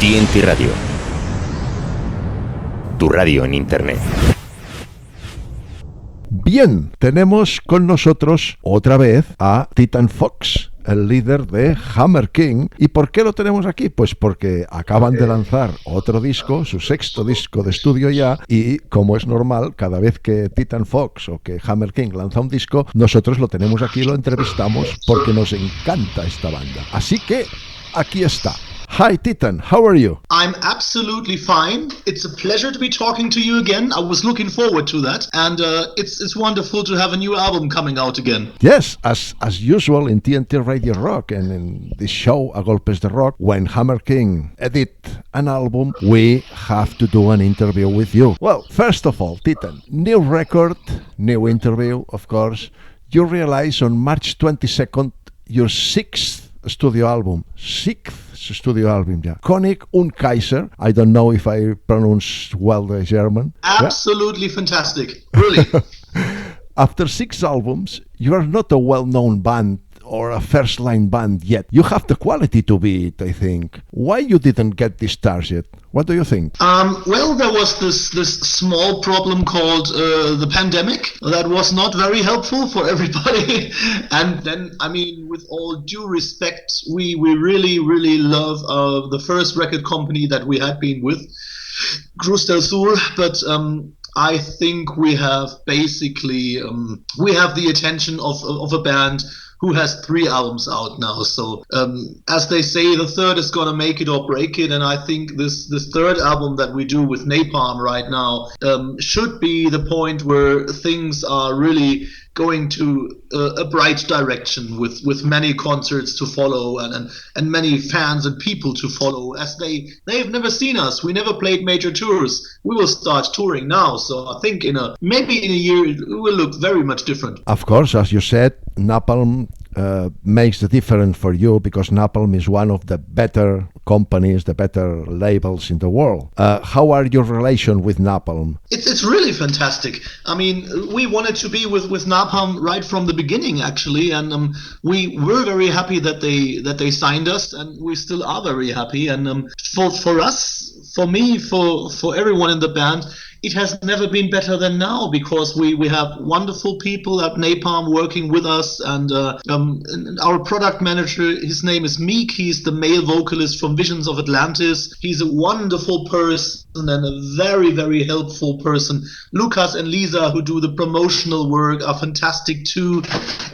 TNT Radio, tu radio en Internet. Bien, tenemos con nosotros otra vez a Titan Fox, el líder de Hammer King. ¿Y por qué lo tenemos aquí? Pues porque acaban de lanzar otro disco, su sexto disco de estudio ya, y como es normal, cada vez que Titan Fox o que Hammer King lanza un disco, nosotros lo tenemos aquí, lo entrevistamos porque nos encanta esta banda. Así que aquí está. Hi Titan, how are you? I'm absolutely fine. It's a pleasure to be talking to you again. I was looking forward to that, and it's wonderful to have a new album coming out again. Yes, as usual in TNT Radio Rock and in this show A Golpes de Rock, when Hammer King edit an album, we have to do an interview with you. Well, first of all, Titan, new record, new interview, of course. You realize on March 22nd your sixth studio album, yeah. König und Kaiser. I don't know if I pronounce well the German. Absolutely fantastic. Really. After 6 albums, you are not a well-known band or a first-line band yet. You have the quality to be it, I think. Why you didn't get this target? What do you think? Well, there was this small problem called the pandemic that was not very helpful for everybody. And then, I mean, with all due respect, we really, really love the first record company that we had been with, Cruz del Sur, but I think we have basically we have the attention of a band who has 3 albums out now. So as they say, the third is gonna make it or break it, and I think this third album that we do with Napalm right now should be the point where things are really going to a bright direction with many concerts to follow and many fans and people to follow, as they've never seen us. We never played major tours. We will start touring now, so I think maybe in a year it will look very much different. Of course, as you said, Napalm makes the difference for you because Napalm is one of the better companies, the better labels in the world. How are your relation with Napalm? It's really fantastic. I mean, we wanted to be with Napalm right from the beginning, actually, and we were very happy that they signed us, and we still are very happy. And for us, for me, for everyone in the band, it has never been better than now, because we have wonderful people at Napalm working with us, and our product manager, his name is Meek. He's the male vocalist from Visions of Atlantis. He's a wonderful person and a very, very helpful person. Lucas and Lisa, who do the promotional work, are fantastic too.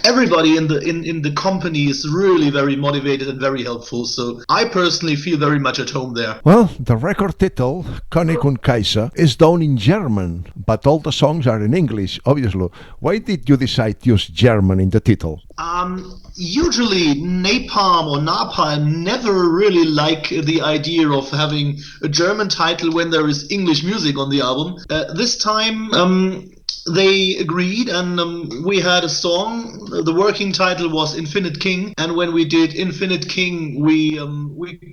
Everybody in the company is really very motivated and very helpful. So I personally feel very much at home there. Well, the record title, König und Kaiser, is done in German, but all the songs are in English, obviously. Why did you decide to use German in the title? Usually Napalm never really like the idea of having a German title when there is English music on the album. This time they agreed, and we had a song. The working title was Infinite King, and when we did Infinite King, we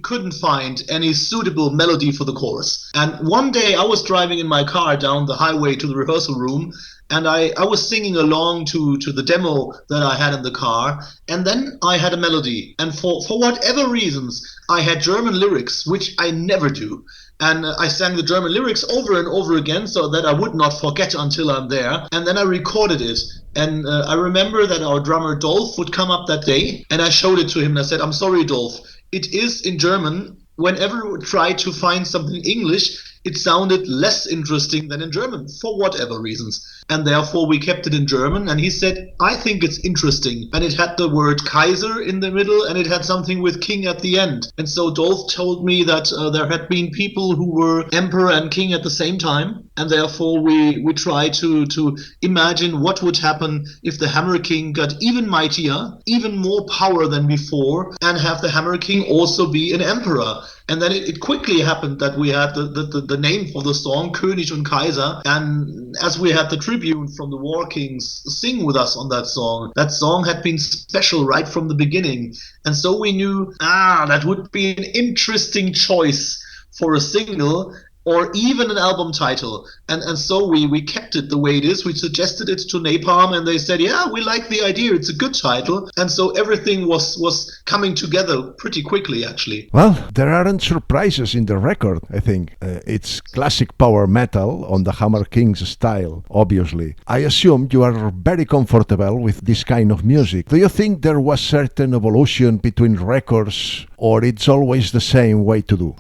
couldn't find any suitable melody for the chorus. And one day I was driving in my car down the highway to the rehearsal room, and I was singing along to the demo that I had in the car, and then I had a melody, and for whatever reasons I had German lyrics, which I never do. And I sang the German lyrics over and over again so that I would not forget until I'm there. And then I recorded it. And I remember that our drummer Dolph would come up that day, and I showed it to him and I said, "I'm sorry, Dolph, it is in German. Whenever we tried to find something English, it sounded less interesting than in German, for whatever reasons. And therefore we kept it in German." And he said, "I think it's interesting." And it had the word Kaiser in the middle, and it had something with king at the end. And so Dolph told me that there had been people who were emperor and king at the same time. And therefore we tried to imagine what would happen if the Hammer King got even mightier, even more power than before, and have the Hammer King also be an emperor. And then it quickly happened that we had the name for the song, König und Kaiser. And as we had the tribune from the War Kings sing with us on that song had been special right from the beginning. And so we knew, that would be an interesting choice for a single. or even an album title. And so we kept it the way it is. We suggested it to Napalm, and they said, yeah, we like the idea. It's a good title. And so everything was coming together pretty quickly, actually. Well, there aren't surprises in the record, I think. It's classic power metal on the Hammer King's style, obviously. I assume you are very comfortable with this kind of music. Do you think there was certain evolution between records, or it's always the same way to do?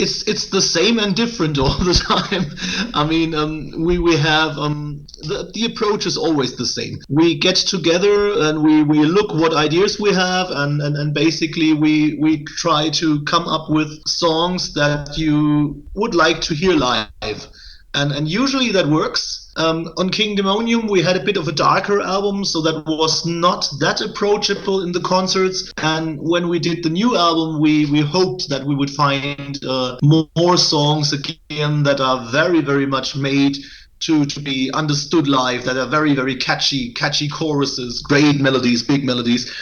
It's the same and different all the time. I mean, we have the approach is always the same. We get together and we look what ideas we have, and basically we try to come up with songs that you would like to hear live, and usually that works. On King Demonium, we had a bit of a darker album, so that was not that approachable in the concerts. And when we did the new album, we hoped that we would find more songs again that are very, very much made to be understood live, that are very, very catchy choruses, great melodies, big melodies.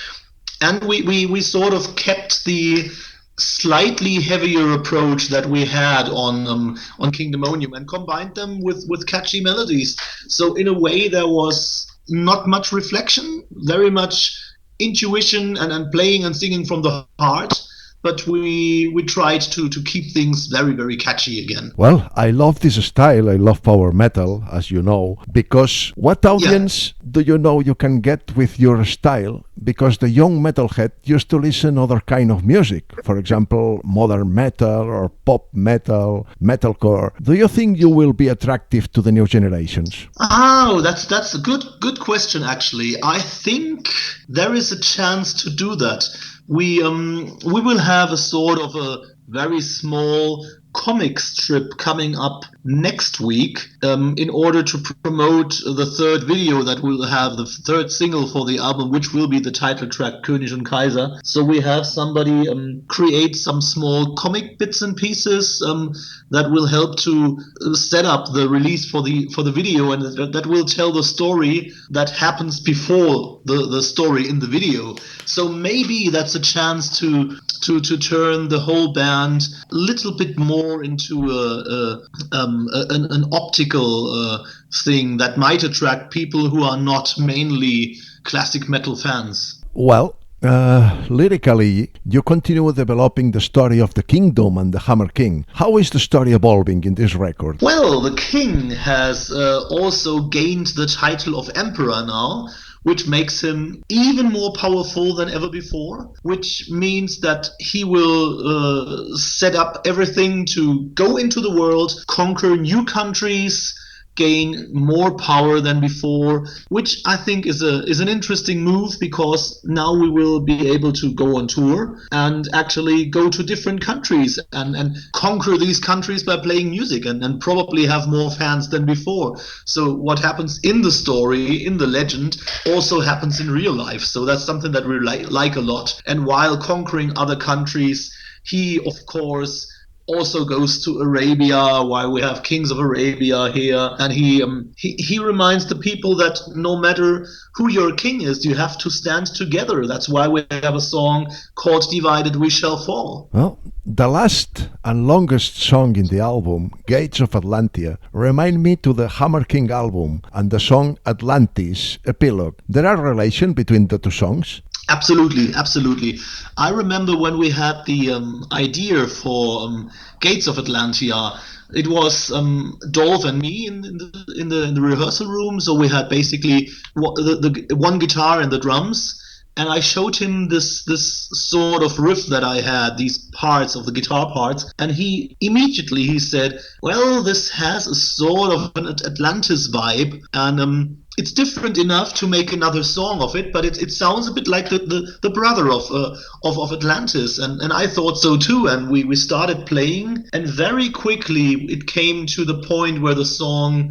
And we sort of kept the slightly heavier approach that we had on King Demonium and combined them with catchy melodies. So in a way there was not much reflection, very much intuition and playing and singing from the heart. But we tried to keep things very, very catchy again. Well, I love this style. I love power metal, as you know, because what audience do you know you can get with your style? Because the young metalhead used to listen other kind of music, for example, modern metal or pop metal, metalcore. Do you think you will be attractive to the new generations? Oh, that's a good question, actually. I think there is a chance to do that. We will have a sort of a very small comic strip coming up next week in order to promote the third video that we'll have, the third single for the album, which will be the title track König and Kaiser. So we have somebody create some small comic bits and pieces that will help to set up the release for the video, and that will tell the story that happens before the story in the video. So maybe that's a chance to turn the whole band a little bit more into an optical thing that might attract people who are not mainly classic metal fans. Well, lyrically, you continue developing the story of the kingdom and the Hammer King. How is the story evolving in this record? Well, the king has also gained the title of emperor now, which makes him even more powerful than ever before, which means that he will set up everything to go into the world, conquer new countries, gain more power than before, which I think is an interesting move, because now we will be able to go on tour and actually go to different countries and conquer these countries by playing music and probably have more fans than before. So what happens in the story, in the legend, also happens in real life. So that's something that we like a lot. And while conquering other countries, he, of course, also goes to Arabia, while we have kings of Arabia here, and he reminds the people that no matter who your king is, you have to stand together. That's why we have a song called Divided We Shall Fall. Well, the last and longest song in the album, Gates of Atlantia, remind me to the Hammer King album and the song Atlantis, Epilogue. There are relation between the two songs? Absolutely. I remember when we had the idea for Gates of Atlantia. It was Dolph and me in the rehearsal room. So we had basically the one guitar and the drums, and I showed him this sort of riff that I had, these parts of the guitar parts, and he immediately said, "Well, this has a sort of an Atlantis vibe, and it's different enough to make another song of it, but it sounds a bit like the brother of Atlantis." And I thought so too, and we started playing, and very quickly it came to the point where the song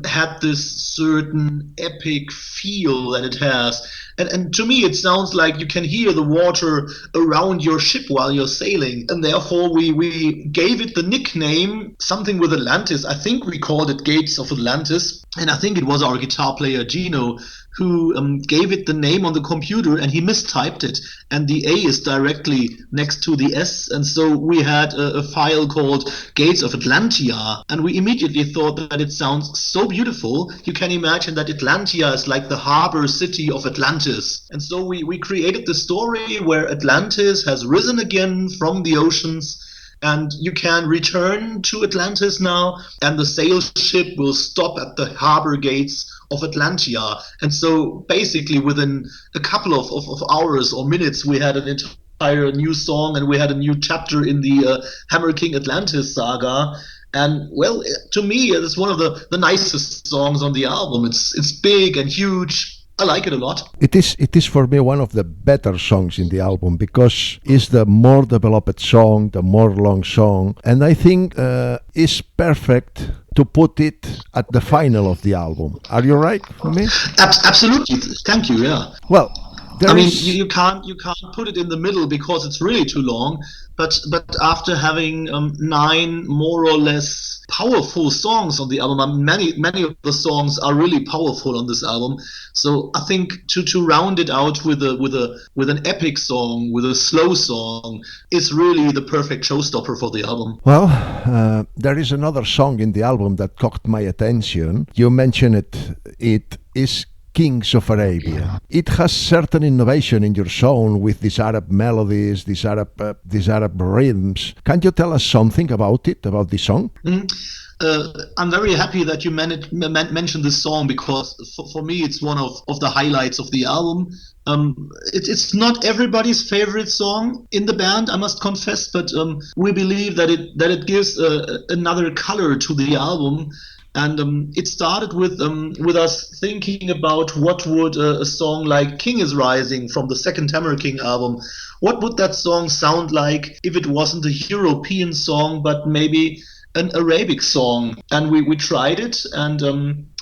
had this certain epic feel that it has. And to me, it sounds like you can hear the water around your ship while you're sailing. And therefore, we gave it the nickname, something with Atlantis. I think we called it Gates of Atlantis. And I think it was our guitar player, Gino, who gave it the name on the computer, and he mistyped it, and the A is directly next to the S, and so we had a file called Gates of Atlantia, and we immediately thought that it sounds so beautiful. You can imagine that Atlantia is like the harbor city of Atlantis, and so we created the story where Atlantis has risen again from the oceans, and you can return to Atlantis now, and the sail ship will stop at the harbor gates of Atlantia. And so basically within a couple of hours or minutes, we had an entire new song, and we had a new chapter in the Hammer King Atlantis saga. And well, to me, it's one of the nicest songs on the album. It's big and huge. I like it a lot. It is for me one of the better songs in the album, because it's the more developed song, the more long song, and I think it's perfect to put it at the final of the album. Are you right for me? Absolutely. Thank you. Yeah. Well, you can't put it in the middle because it's really too long. But after having 9 more or less powerful songs on the album, many of the songs are really powerful on this album. So I think to round it out with an epic song, with a slow song, is really the perfect showstopper for the album. Well, there is another song in the album that caught my attention. You mentioned it. It is Kings of Arabia. It has certain innovation in your song with these Arab melodies, these Arab rhythms. Can you tell us something about it, about the song? I'm very happy that you mentioned this song, because for me it's one of the highlights of the album. It's not everybody's favorite song in the band, I must confess, but we believe that it gives another color to the album. And it started with us thinking about what would a song like King is Rising from the second Hammer King album, what would that song sound like if it wasn't a European song, but maybe an Arabic song? And we tried it, and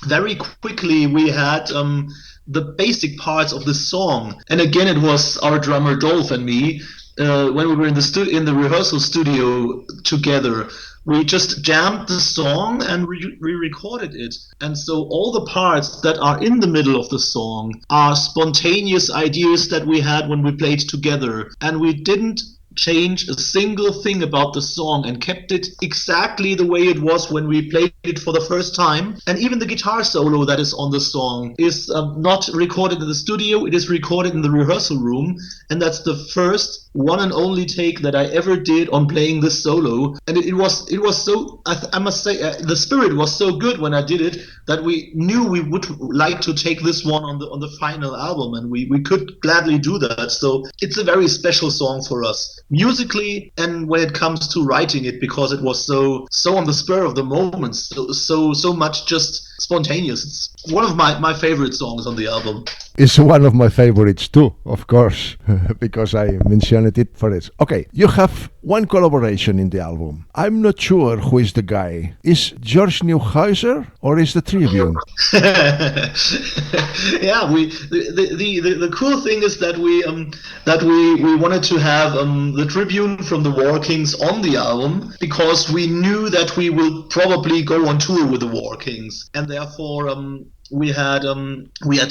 very quickly we had the basic parts of the song. And again, it was our drummer Dolph and me, when we were in the rehearsal studio together. We just jammed the song and re-recorded it. And so all the parts that are in the middle of the song are spontaneous ideas that we had when we played together. And we didn't change a single thing about the song and kept it exactly the way it was when we played it for the first time. And even the guitar solo that is on the song is not recorded in the studio, it is recorded in the rehearsal room, and that's the first one and only take that I ever did on playing this solo. And it was so, I must say, the spirit was so good when I did it that we knew we would like to take this one on the final album, and we could gladly do that. So it's a very special song for us, musically and when it comes to writing it, because it was so on the spur of the moment, so much just spontaneous. It's one of my favorite songs on the album. It's one of my favorites too, of course, because I mentioned it for it. Okay, you have one collaboration in the album. I'm not sure who is the guy. Is George Kaiser or is the Tribune? Yeah, the cool thing is that we wanted to have the Tribune from the War Kings on the album, because we knew that we will probably go on tour with the War Kings, and therefore we had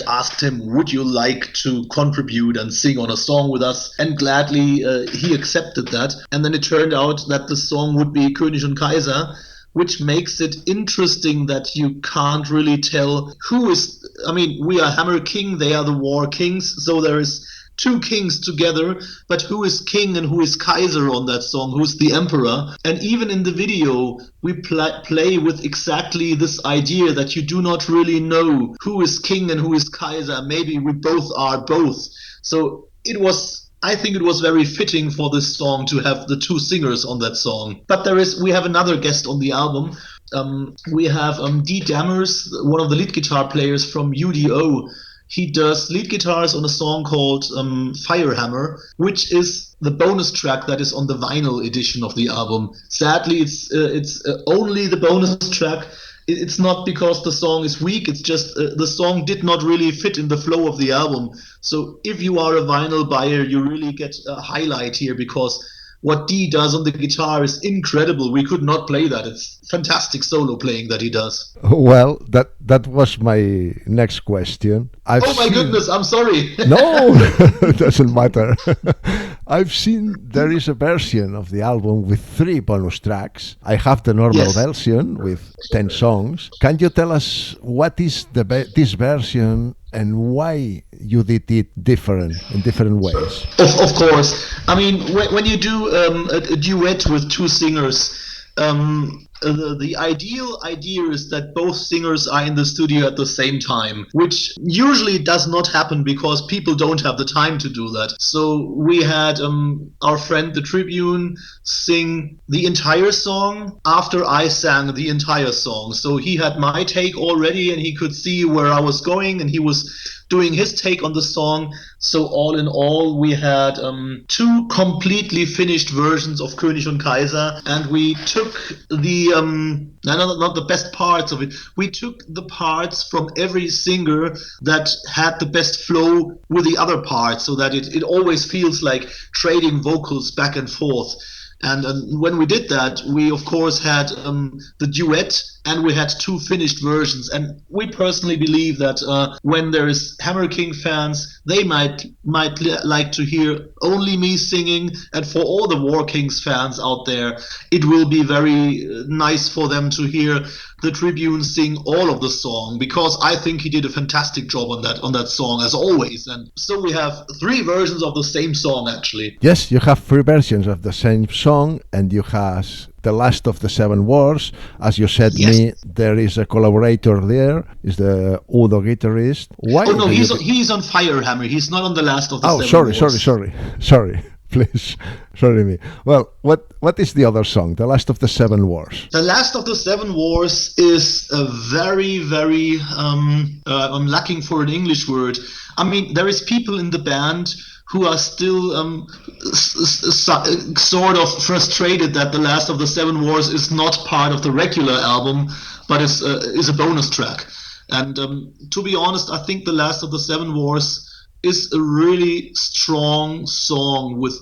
asked him, would you like to contribute and sing on a song with us? And gladly he accepted that. And then it turned out that the song would be König und Kaiser, which makes it interesting that you can't really tell who is. I mean, we are Hammer King, they are the War Kings, so there is 2 kings together, but who is king and who is Kaiser on that song, who's the emperor? And even in the video we play with exactly this idea that you do not really know who is king and who is Kaiser. Maybe we both are both. So I think it was very fitting for this song to have the 2 singers on that song. But we have another guest on the album. We have D. Dammers, one of the lead guitar players from UDO. He does lead guitars on a song called Firehammer, which is the bonus track that is on the vinyl edition of the album. Sadly, it's only the bonus track. It's not because the song is weak, it's just the song did not really fit in the flow of the album. So if you are a vinyl buyer, you really get a highlight here, because what Dee does on the guitar is incredible. We could not play that. It's fantastic solo playing that he does. Well, that was my next question. Oh my goodness, I'm sorry. No, it doesn't matter. I've seen there is a version of the album with 3 bonus tracks. I have the normal version with 10 songs. Can you tell us what is this version and why you did it different in different ways? Of course. I mean, when you do a duet with 2 singers, the ideal idea is that both singers are in the studio at the same time, which usually does not happen because people don't have the time to do that. So we had our friend the Tribune sing the entire song after I sang the entire song. So he had my take already and he could see where I was going and he was doing his take on the song. So all in all, we had 2 completely finished versions of König and Kaiser, and we took the not the best parts of it. We took the parts from every singer that had the best flow with the other parts, so that it always feels like trading vocals back and forth. And when we did that, we of course had the duet, and we had 2 finished versions. And we personally believe that when there is Hammer King fans, they might like to hear only me singing. And for all the War Kings fans out there, it will be very nice for them to hear the Tribune sing all of the song, because I think he did a fantastic job on that song as always. And so we have 3 versions of the same song actually. Yes, you have 3 versions of the same song, and you have the last of the 7 wars. As you said me, there is a collaborator there, is the Udo guitarist. Why? Oh no, he's on Firehammer. He's not on the last of the 7 wars. Sorry. Please, sorry me. Well, what is the other song? The last of the 7 wars. The last of the 7 wars is a very, very. I'm lacking for an English word. I mean, there is people in the band who are still sort of frustrated that the last of the 7 wars is not part of the regular album, but is a bonus track. And to be honest, I think the last of the 7 wars is a really strong song with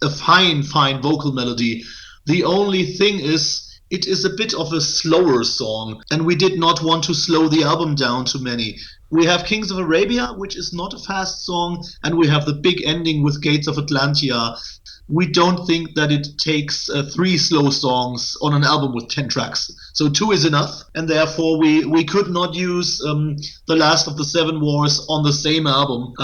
a fine vocal melody. The only thing is, it is a bit of a slower song, and we did not want to slow the album down too many. We have Kings of Arabia, which is not a fast song, and we have the big ending with Gates of Atlantia. We don't think that it takes 3 slow songs on an album with 10 tracks. So 2 is enough, and therefore we could not use the last of the 7 wars on the same album.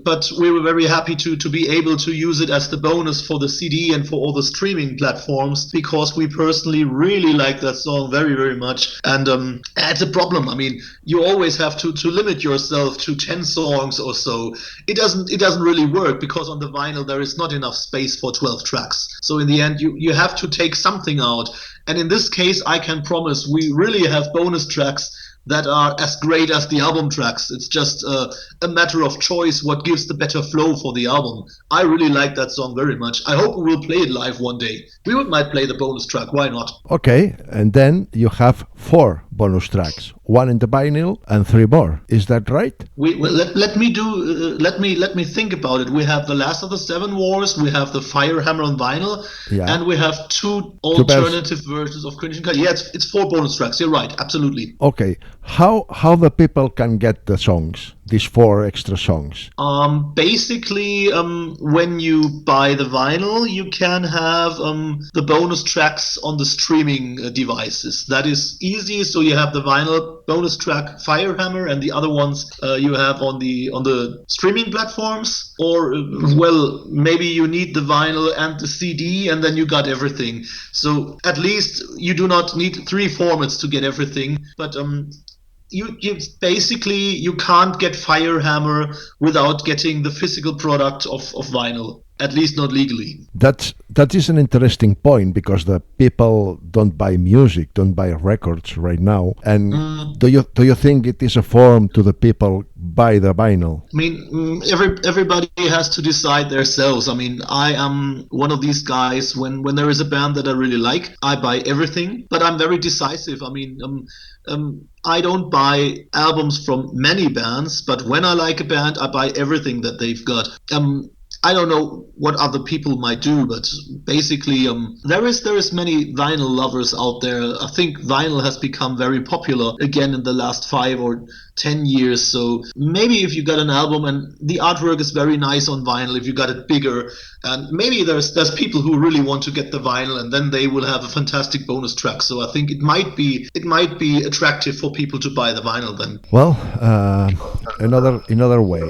But we were very happy to be able to use it as the bonus for the CD and for all the streaming platforms, because we personally really like that song very, very much. And it's a problem. I mean, you always have to limit yourself to 10 songs or so. It doesn't really work, because on the vinyl there is not enough space for 12 tracks. So in the end, you have to take something out. And in this case, I can promise we really have bonus tracks that are as great as the album tracks. It's just a matter of choice what gives the better flow for the album. I really like that song very much. I hope we will play it live one day. We might play the bonus track, why not? Okay, and then you have 4 bonus tracks, 1 in the vinyl and 3 more. Is that right? Let me think about it. We have the last of the 7 wars, we have the Firehammer on vinyl, and we have 2 alternative versions of König and Kaiser. Yeah, it's 4 bonus tracks. You're right, absolutely. Okay, how the people can get the songs, these 4 extra songs? Basically, when you buy the vinyl, you can have the bonus tracks on the streaming devices. That is easy. So you have the vinyl bonus track Firehammer, and the other ones you have on the streaming platforms. Or well, maybe you need the vinyl and the CD, and then you got everything. So at least you do not need 3 formats to get everything. But you basically you can't get Firehammer without getting the physical product of vinyl. At least not legally. That is an interesting point, because the people don't buy music, don't buy records right now. And do you think it is a form to the people buy the vinyl? I mean, everybody has to decide themselves. I mean, I am one of these guys. When there is a band that I really like, I buy everything. But I'm very decisive. I mean, I don't buy albums from many bands, but when I like a band, I buy everything that they've got. I don't know what other people might do, but basically there is many vinyl lovers out there. I think vinyl has become very popular again in the last 5 or 10 years. So maybe if you got an album and the artwork is very nice on vinyl, if you got it bigger, and maybe there's people who really want to get the vinyl, and then they will have a fantastic bonus track. So I think it might be attractive for people to buy the vinyl then. Well, another way.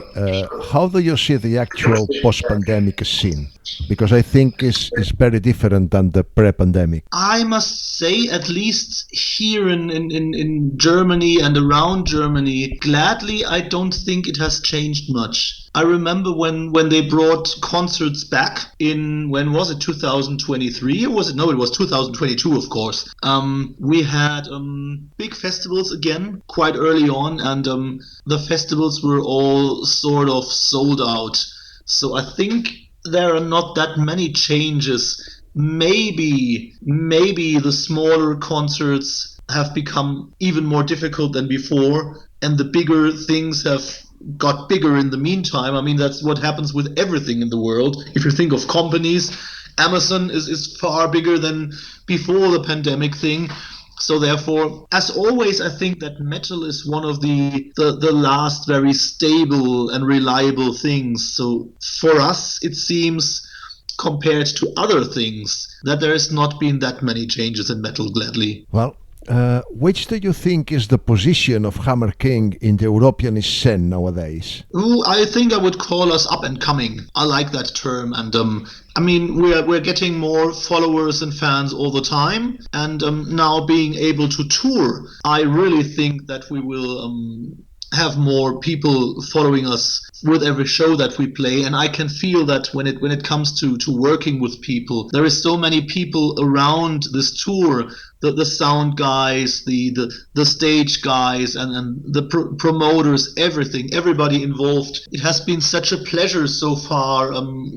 How do you see the actual post-pandemic scene? Because I think it's very different than the pre-pandemic. I must say, at least here in Germany and around Germany, gladly, I don't think it has changed much. I remember when they brought concerts back in, when was it, 2023? Or was it? No, it was 2022, of course. We had big festivals again quite early on, and the festivals were all sort of sold out. So I think there are not that many changes. Maybe the smaller concerts have become even more difficult than before, and the bigger things have got bigger in the meantime. I mean, that's what happens with everything in the world. If you think of companies, Amazon is far bigger than before the pandemic thing. So therefore, as always, I think that metal is one of the last very stable and reliable things. So for us, it seems, compared to other things, that there has not been that many changes in metal, gladly. Well, which do you think is the position of Hammer King in the European scene nowadays? I think I would call us up and coming. I like that term, and I mean, we're getting more followers and fans all the time, and now being able to tour, I really think that we will have more people following us with every show that we play. And I can feel that when it comes to working with people, there is so many people around this tour, the sound guys, the stage guys, and the promoters, everybody involved. It has been such a pleasure so far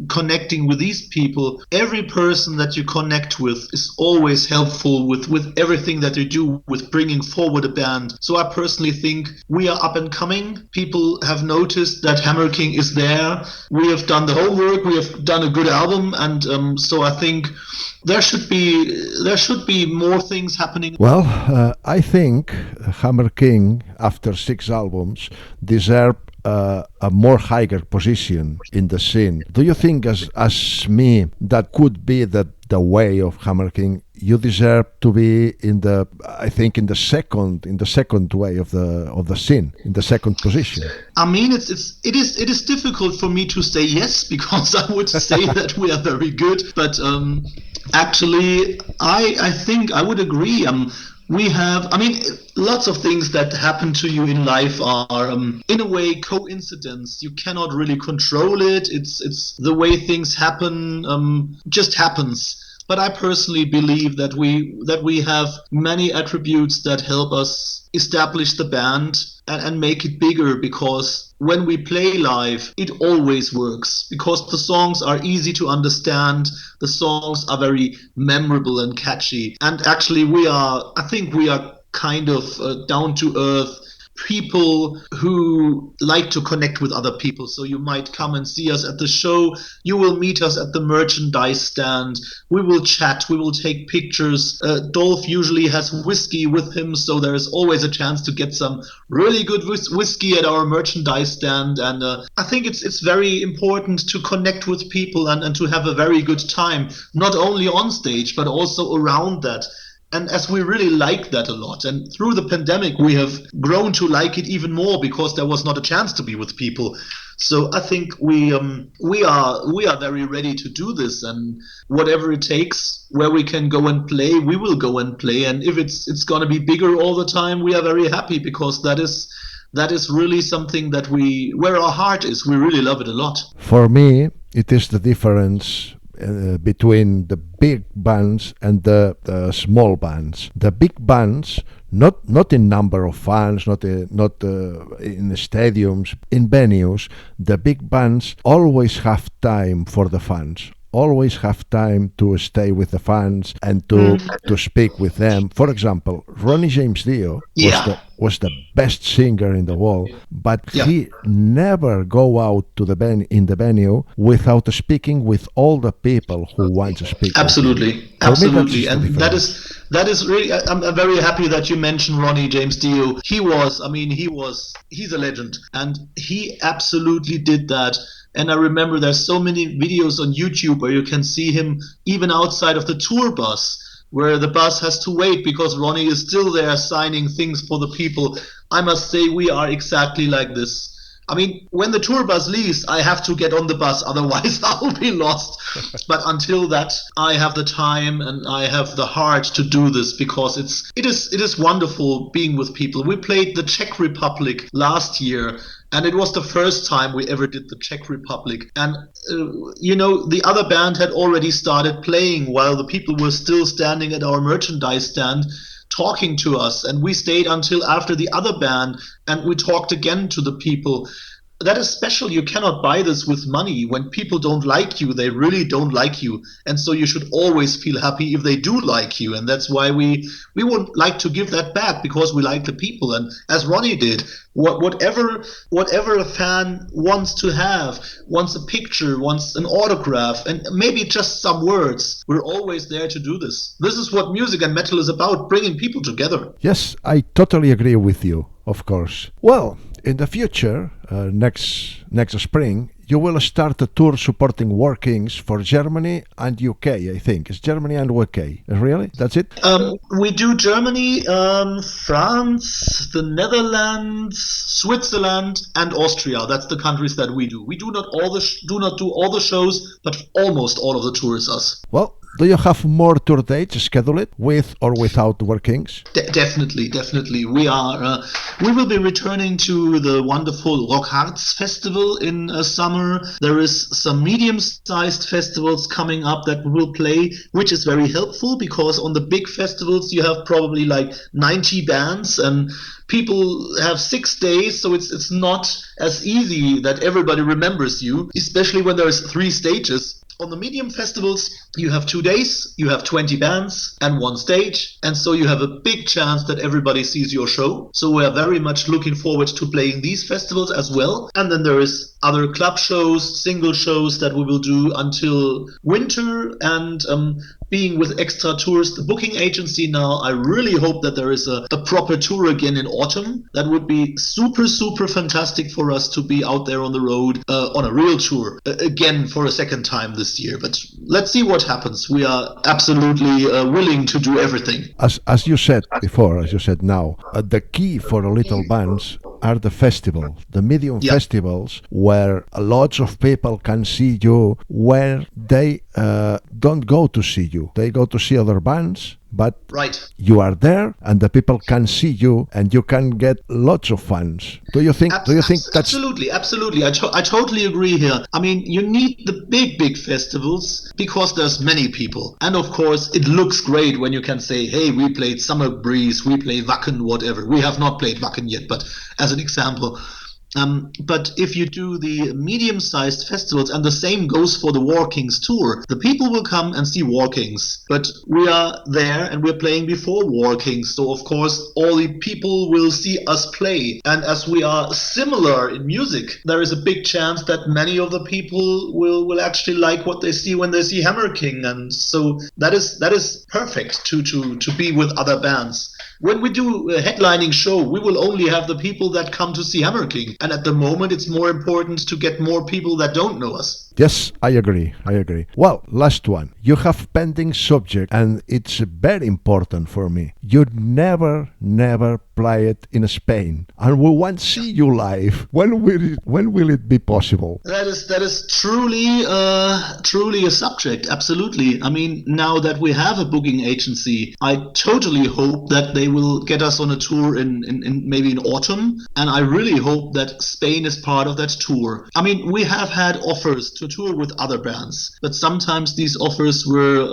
connecting with these people. Every person that you connect with is always helpful with everything that they do, with bringing forward a band. So I personally think we are up and coming. People have noticed that Hammer King is there. We have done the homework. We have done a good album, and so I think there should be more things happening. Well, I think Hammer King, after 6 albums, deserve a more higher position in the scene. Do you think, as me, that could be the way of Hammer King? You deserve to be in the second way of the scene, in the second position. I mean, it is difficult for me to say yes, because I would say that we are very good, but actually, I think I would agree. We have, I mean, lots of things that happen to you in life are, in a way, coincidence. You cannot really control it. It's the way things happen, just happens. But I personally believe that we have many attributes that help us establish the band and make it bigger, because when we play live, it always works, because the songs are easy to understand, the songs are very memorable and catchy, and actually I think we are kind of down to earth people who like to connect with other people. So you might come and see us at the show, you will meet us at the merchandise stand, we will chat, we will take pictures. Dolph usually has whiskey with him, so there is always a chance to get some really good whiskey at our merchandise stand, and I think it's very important to connect with people and to have a very good time, not only on stage but also around that. And as we really like that a lot, and through the pandemic we have grown to like it even more, because there was not a chance to be with people. So I think we are very ready to do this, and whatever it takes, where we can go and play, we will go and play. And if it's going to be bigger all the time, we are very happy, because that is really something that where our heart is. We really love it a lot. For me, it is the difference between the big bands and the small bands. The big bands, not in number of fans, not in stadiums, in venues, the big bands always have time for the fans, always have time to stay with the fans and to speak with them. For example, Ronnie James Dio was the best singer in the world, but he never go out to the in the venue without speaking with all the people who want to speak. Absolutely, absolutely, and that is really. I'm very happy that you mentioned Ronnie James Dio. He's a legend, and he absolutely did that. And I remember there's so many videos on YouTube where you can see him even outside of the tour bus, where the bus has to wait because Ronnie is still there signing things for the people. I must say we are exactly like this. I mean, when the tour bus leaves, I have to get on the bus, otherwise I'll be lost. But until that, I have the time and I have the heart to do this because it is wonderful being with people. We played the Czech Republic last year, and it was the first time we ever did the Czech Republic. And, the other band had already started playing while the people were still standing at our merchandise stand talking to us. And we stayed until after the other band and we talked again to the people. That is special. You cannot buy this with money. When people don't like you, they really don't like you. And so you should always feel happy if they do like you. And that's why we would like to give that back, because we like the people. And as Ronnie did, whatever a fan wants to have, wants a picture, wants an autograph, and maybe just some words, we're always there to do this. This is what music and metal is about, bringing people together. Yes, I totally agree with you, of course. Well, in the future, next spring, you will start a tour supporting Workings for Germany and UK, I think. It's Germany and UK. Really? That's it? We do Germany, France, the Netherlands, Switzerland, and Austria. That's the countries that we do. We do not do all the shows, but almost all of the tour is us. Well, do you have more tour dates scheduled with or without Workings? Definitely. We will be returning to the wonderful Rock Harz Festival in summer. There is some medium-sized festivals coming up that we will play, which is very helpful because on the big festivals you have probably like 90 bands and people have 6 days, so it's not as easy that everybody remembers you, especially when there is 3 stages. On the medium festivals, you have 2 days, you have 20 bands and 1 stage, and so you have a big chance that everybody sees your show. So we are very much looking forward to playing these festivals as well. And then there is other club shows, single shows that we will do until winter, and being with Extra Tours, the booking agency now, I really hope that there is a proper tour again in autumn. That would be super, super fantastic for us to be out there on the road on a real tour again for a second time this year. But let's see what happens. We are absolutely willing to do everything. As you said before, as you said now, the key for little bands are the festivals, the medium festivals, where lots of people can see you where they don't go to see you. They go to see other bands, but you are there and the people can see you and you can get lots of fans. Do you think that's... Absolutely. I totally agree here. I mean, you need the big festivals because there's many people. And of course, it looks great when you can say, hey, we played Summer Breeze, we play Wacken, whatever. We have not played Wacken yet, but as an example. But if you do the medium-sized festivals, and the same goes for the Workings tour, the people will come and see Workings. But we are there and we're playing before Workings, so of course all the people will see us play. And as we are similar in music, there is a big chance that many of the people will actually like what they see when they see Hammer King. And so that is perfect to be with other bands. When we do a headlining show, we will only have the people that come to see Hammer King. And at the moment, it's more important to get more people that don't know us. Yes, I agree. Well, last one. You have pending subject, and it's very important for me. You never play it in Spain, and we want to see you live. When will it be possible? That is truly a subject. Absolutely. I mean, now that we have a booking agency, I totally hope that they will get us on a tour in maybe in autumn, and I really hope that Spain is part of that tour. I mean, we have had offers to tour with other bands, but sometimes these offers were,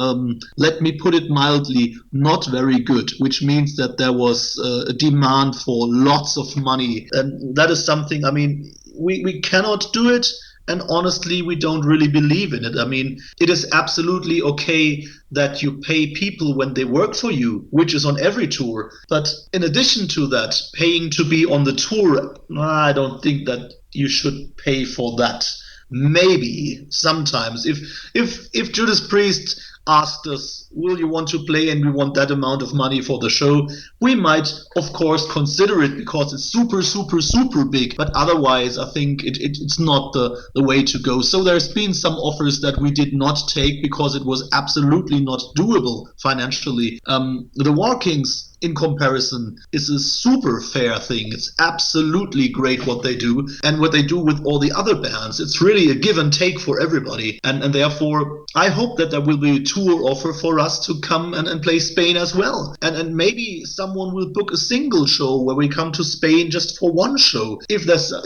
let me put it mildly, not very good, which means that there was a demand for lots of money, and that is something, I mean, we cannot do it. and honestly, we don't really believe in it. I mean, it is absolutely okay that you pay people when they work for you, which is on every tour. But in addition to that, paying to be on the tour, I don't think that you should pay for that. Maybe sometimes if Judas Priest asked us, will you want to play, and we want that amount of money for the show, we might of course consider it because it's super big, but otherwise I think it's not the way to go. So there's been some offers that we did not take because it was absolutely not doable financially. The War Kings, in comparison, is a super fair thing. It's absolutely great what they do, and what they do with all the other bands. It's really a give and take for everybody, and therefore I hope that there will be a tour offer for us to come and play Spain as well, and maybe someone will book a single show where we come to Spain just for one show. If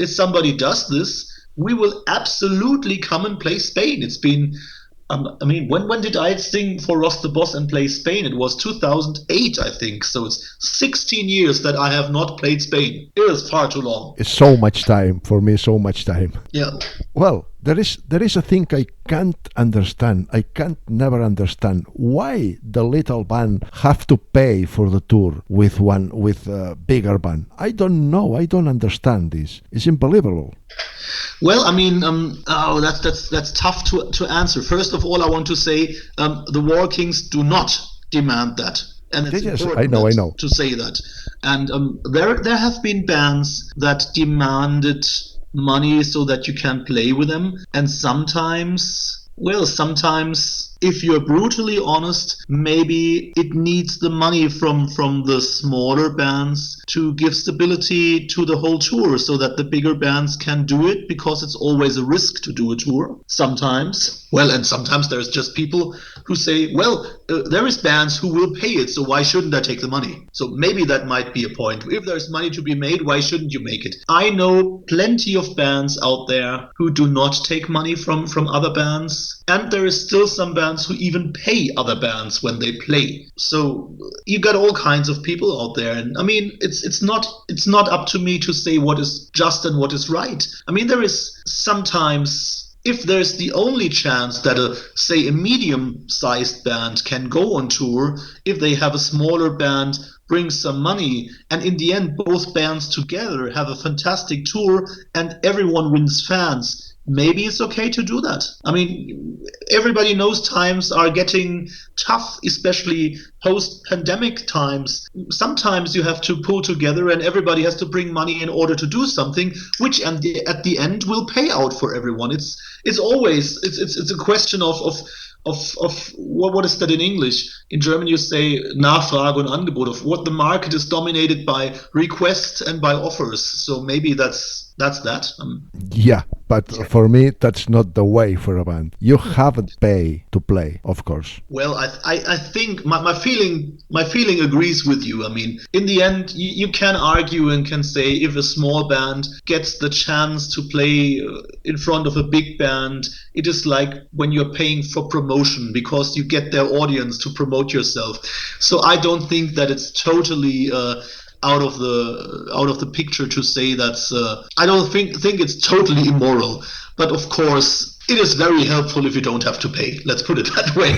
somebody does this, we will absolutely come and play Spain. It's been I mean, when did I sing for Ross the Boss and play Spain? It was 2008, I think. So it's 16 years that I have not played Spain. It is far too long. It's so much time for me, so much time. Yeah. Well, there is a thing I can't understand. I can't never understand why the little band have to pay for the tour with a bigger band. I don't know. I don't understand this. It's unbelievable. Well, I mean, that's tough to answer. First of all, I want to say the War Kings do not demand that, and it's important I know to say that. And there have been bands that demanded money so that you can play with them, and sometimes if you're brutally honest, maybe it needs the money from the smaller bands to give stability to the whole tour so that the bigger bands can do it, because it's always a risk to do a tour sometimes. Well, and sometimes there's just people who say, there is bands who will pay it, so why shouldn't I take the money? So maybe that might be a point. If there's money to be made, why shouldn't you make it? I know plenty of bands out there who do not take money from other bands, and there is still some bands who even pay other bands when they play. So you got all kinds of people out there, and I mean, it's not up to me to say what is just and what is right. I mean, there is sometimes, if there's the only chance that a medium-sized band can go on tour, if they have a smaller band bring some money, and in the end both bands together have a fantastic tour and everyone wins fans, maybe it's okay to do that. I mean, everybody knows times are getting tough, especially post-pandemic times. Sometimes you have to pull together and everybody has to bring money in order to do something, which at the end will pay out for everyone. It's always a question of what is that in English? In German you say Nachfrage und Angebot, of what the market is dominated by requests and by offers. So maybe that's that. Yeah, but for me that's not the way for a band. You haven't paid to play, of course. Well, I think my feeling agrees with you. I mean, in the end, you can argue and can say if a small band gets the chance to play in front of a big band, it is like when you're paying for promotion because you get their audience to promote yourself. So I don't think that it's totally out of the picture to say that's. I don't think it's totally immoral, but of course it is very helpful if you don't have to pay. Let's put it that way.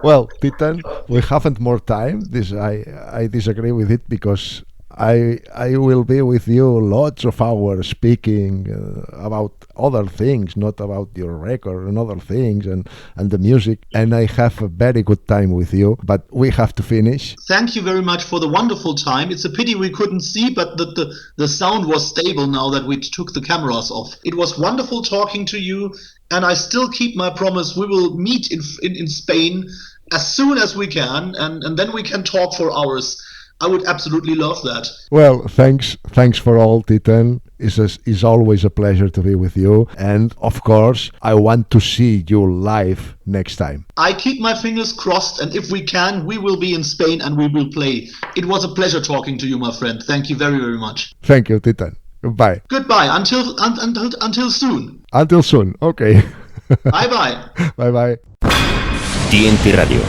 Well, Titan, we haven't more time. I disagree with it because I will be with you lots of hours speaking about other things, not about your record and other things and the music. And I have a very good time with you, but we have to finish. Thank you very much for the wonderful time. It's a pity we couldn't see, but the sound was stable now that we took the cameras off. It was wonderful talking to you, and I still keep my promise. We will meet in Spain as soon as we can, and then we can talk for hours. I would absolutely love that. Well, thanks for all, Titan. It's always a pleasure to be with you. And of course, I want to see you live next time. I keep my fingers crossed, and if we can, we will be in Spain and we will play. It was a pleasure talking to you, my friend. Thank you very, very much. Thank you, Titan. Goodbye. Goodbye. Until soon. Until soon. Okay. Bye-bye. Bye-bye. TNT Radio.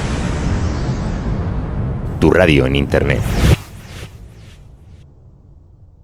Tu radio en Internet.